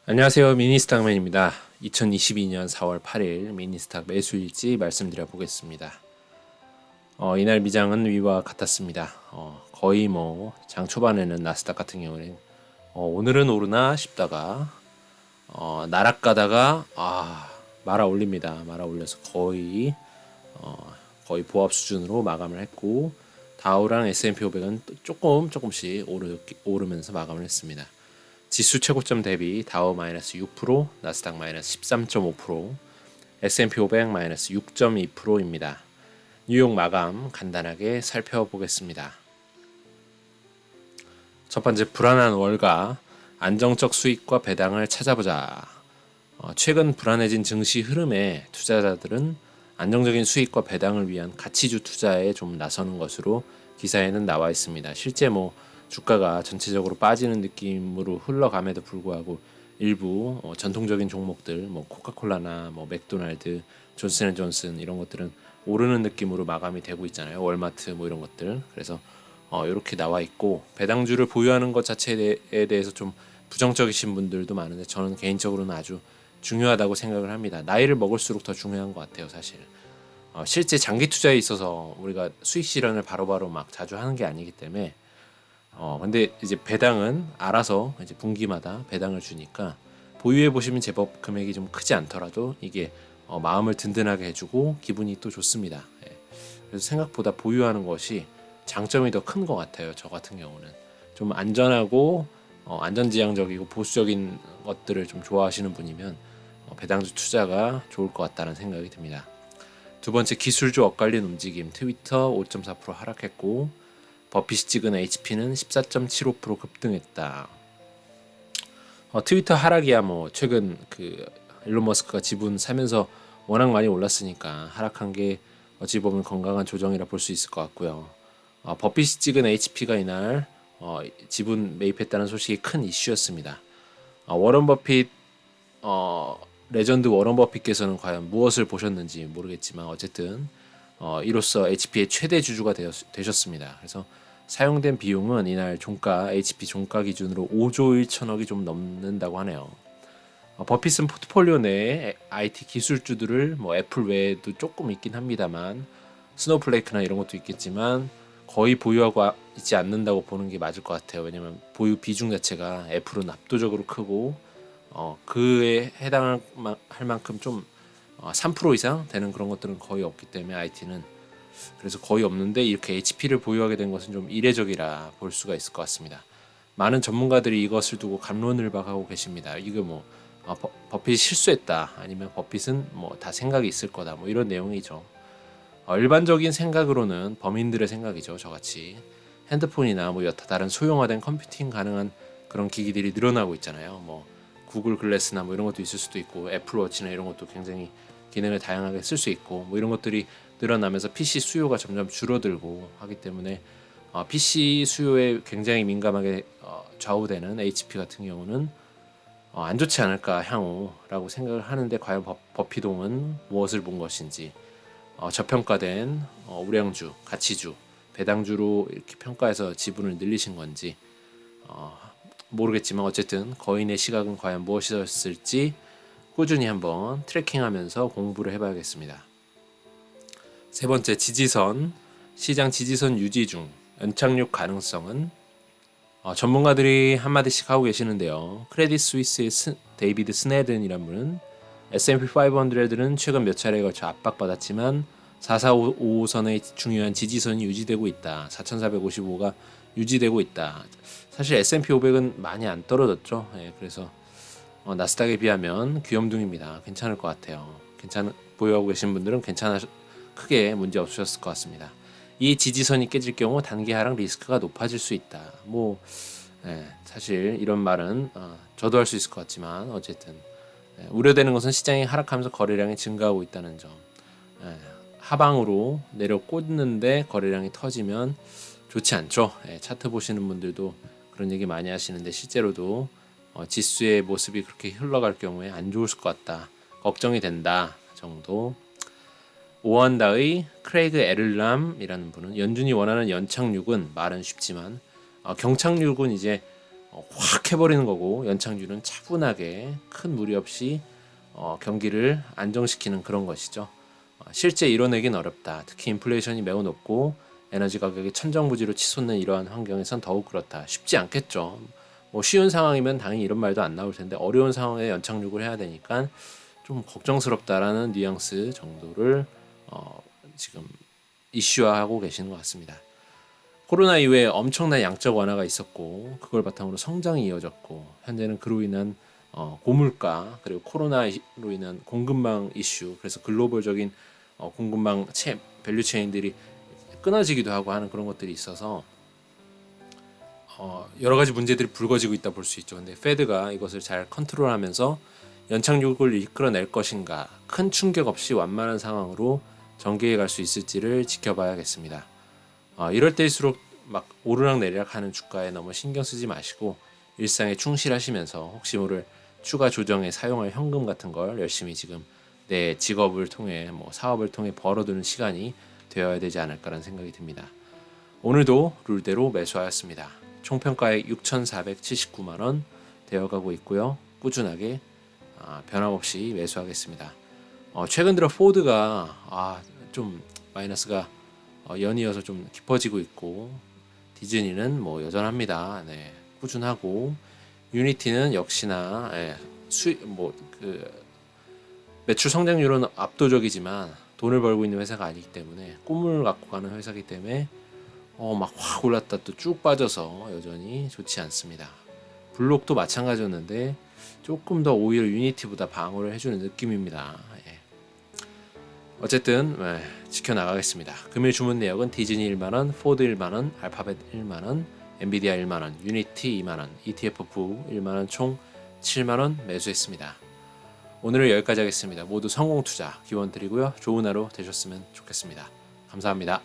안녕하세요. 미니스탁맨입니다. 2022년 4월 8일 미니스탁 매수일지 말씀드려 보겠습니다. 이날 미장은 위와 같았습니다. 거의 장 초반에는 나스닥 같은 경우는 오늘은 오르나 싶다가 나락가다가 말아 올립니다. 말아 올려서 거의 보합 수준으로 마감을 했고 다우랑 S&P 500은 조금씩 오르면서 마감을 했습니다. 지수 최고점 대비 다우 마이너스 6%, 나스닥 마이너스 13.5%, S&P 500 마이너스 6.2%입니다. 뉴욕 마감 간단하게 살펴보겠습니다. 첫 번째, 불안한 월가, 안정적 수익과 배당을 찾아보자. 최근 불안해진 증시 흐름에 투자자들은 안정적인 수익과 배당을 위한 가치주 투자에 좀 나서는 것으로 기사에는 나와 있습니다. 실제 주가가 전체적으로 빠지는 느낌으로 흘러감에도 불구하고 일부 전통적인 종목들 코카콜라나 맥도날드, 존슨앤존슨 이런 것들은 오르는 느낌으로 마감이 되고 있잖아요. 월마트 이런 것들. 그래서 이렇게 나와 있고 배당주를 보유하는 것 자체에 대해서 좀 부정적이신 분들도 많은데 저는 개인적으로는 아주 중요하다고 생각을 합니다. 나이를 먹을수록 더 중요한 것 같아요, 사실. 실제 장기 투자에 있어서 우리가 수익 실현을 바로바로 막 자주 하는 게 아니기 때문에 근데 이제 배당은 알아서 이제 분기마다 배당을 주니까 보유해 보시면 제법 금액이 좀 크지 않더라도 이게 마음을 든든하게 해주고 기분이 또 좋습니다. 예. 그래서 생각보다 보유하는 것이 장점이 더 큰 것 같아요. 저 같은 경우는 좀 안전하고 안전지향적이고 보수적인 것들을 좀 좋아하시는 분이면 배당주 투자가 좋을 것 같다는 생각이 듭니다. 두 번째, 기술주 엇갈린 움직임. 트위터 5.4% 하락했고 버핏이 찍은 HP는 14.75% 급등했다. 트위터 하락이야 최근 일론 머스크가 지분 사면서 워낙 많이 올랐으니까 하락한 게 어찌 보면 건강한 조정이라 볼 수 있을 것 같고요. 버핏이 찍은 HP가 이날 지분 매입했다는 소식이 큰 이슈였습니다. 워런 버핏 레전드 워런 버핏께서는 과연 무엇을 보셨는지 모르겠지만 어쨌든 이로써 HP의 최대 주주가 되셨습니다. 그래서 사용된 비용은 이날 종가 HP 종가 기준으로 5조 1천억이 좀 넘는다고 하네요. 버핏은 포트폴리오 내에 IT 기술주들을 애플 외에도 조금 있긴 합니다만 스노우플레이크나 이런 것도 있겠지만 거의 보유하고 있지 않는다고 보는 게 맞을 것 같아요. 왜냐면 보유 비중 자체가 애플은 압도적으로 크고 그에 해당할 만큼 좀 3% 이상 되는 그런 것들은 거의 없기 때문에 IT는 그래서 거의 없는데 이렇게 HP를 보유하게 된 것은 좀 이례적이라 볼 수가 있을 것 같습니다. 많은 전문가들이 이것을 두고 갑론을박하고 계십니다. 이거 버핏이 실수했다 아니면 버핏은 다 생각이 있을 거다 이런 내용이죠. 일반적인 생각으로는 범인들의 생각이죠. 저같이 핸드폰이나 여타 다른 소형화된 컴퓨팅 가능한 그런 기기들이 늘어나고 있잖아요. 구글 글래스나 이런 것도 있을 수도 있고 애플워치나 이런 것도 굉장히 기능을 다양하게 쓸 수 있고 이런 것들이 늘어나면서 PC 수요가 점점 줄어들고 하기 때문에 PC 수요에 굉장히 민감하게 좌우되는 HP 같은 경우는 안 좋지 않을까 향후라고 생각을 하는데 과연 버피동은 무엇을 본 것인지 저평가된 우량주, 가치주, 배당주로 이렇게 평가해서 지분을 늘리신 건지 모르겠지만 어쨌든 거인의 시각은 과연 무엇이었을지 꾸준히 한번 트래킹하면서 공부를 해봐야겠습니다. 세 번째, 지지선. 시장 지지선 유지 중. 연착륙 가능성은 전문가들이 한마디씩 하고 계시는데요. 크레딧 스위스의 데이비드 스네든이란 분은 S&P 500는 최근 몇 차례에 걸쳐 압박받았지만 4455선의 중요한 지지선이 유지되고 있다. 4455가 유지되고 있다. 사실 S&P 500은 많이 안 떨어졌죠. 그래서 나스닥에 비하면 귀염둥입니다. 괜찮을 것 같아요. 보유하고 계신 분들은 크게 문제 없으셨을 것 같습니다. 이 지지선이 깨질 경우 단기 하락 리스크가 높아질 수 있다. 사실 이런 말은 저도 할 수 있을 것 같지만 어쨌든 우려되는 것은 시장이 하락하면서 거래량이 증가하고 있다는 점. 하방으로 내려 꽂는데 거래량이 터지면 좋지 않죠. 차트 보시는 분들도 그런 얘기 많이 하시는데 실제로도 지수의 모습이 그렇게 흘러갈 경우에 안 좋을 것 같다. 걱정이 된다 정도. 오한다의 크레이그 에를람이라는 분은 연준이 원하는 연착륙은 말은 쉽지만 경착륙은 이제 확 해버리는 거고 연착륙은 차분하게 큰 무리 없이 경기를 안정시키는 그런 것이죠. 실제 이뤄내긴 어렵다. 특히 인플레이션이 매우 높고 에너지 가격이 천정부지로 치솟는 이러한 환경에선 더욱 그렇다. 쉽지 않겠죠. 뭐 쉬운 상황이면 당연히 이런 말도 안 나올 텐데 어려운 상황에 연착륙을 해야 되니까 좀 걱정스럽다라는 뉘앙스 정도를 지금 이슈화하고 계시는 것 같습니다. 코로나 이후에 엄청난 양적 완화가 있었고 그걸 바탕으로 성장이 이어졌고 현재는 그로 인한 고물가 그리고 코로나로 인한 공급망 이슈 그래서 글로벌적인 공급망 밸류 체인들이 끊어지기도 하고 하는 그런 것들이 있어서 여러 가지 문제들이 불거지고 있다 볼 수 있죠. 근데 페드가 이것을 잘 컨트롤하면서 연착륙을 이끌어낼 것인가 큰 충격 없이 완만한 상황으로 전개해 갈 수 있을지를 지켜봐야겠습니다. 이럴 때일수록 막 오르락 내리락 하는 주가에 너무 신경 쓰지 마시고 일상에 충실하시면서 혹시 모를 추가 조정에 사용할 현금 같은 걸 열심히 지금 내 직업을 통해 뭐 사업을 통해 벌어두는 시간이 되어야 되지 않을까라는 생각이 듭니다. 오늘도 룰대로 매수하였습니다. 총평가액 6,479만 원 되어가고 있고요. 꾸준하게 변함없이 매수하겠습니다. 최근 들어 포드가 좀 마이너스가 연이어서 좀 깊어지고 있고 디즈니는 뭐 여전합니다. 네, 꾸준하고 유니티는 역시나 매출 성장률은 압도적이지만 돈을 벌고 있는 회사가 아니기 때문에 꿈을 갖고 가는 회사이기 때문에 막 확 올랐다 또 쭉 빠져서 여전히 좋지 않습니다. 블록도 마찬가지였는데 조금 더 오히려 유니티보다 방어를 해주는 느낌입니다. 예. 어쨌든 지켜나가겠습니다. 금일 주문 내역은 디즈니 1만원, 포드 1만원, 알파벳 1만원, 엔비디아 1만원, 유니티 2만원, ETF 부 1만원 총 7만원 매수했습니다. 오늘은 여기까지 하겠습니다. 모두 성공 투자 기원 드리고요. 좋은 하루 되셨으면 좋겠습니다. 감사합니다.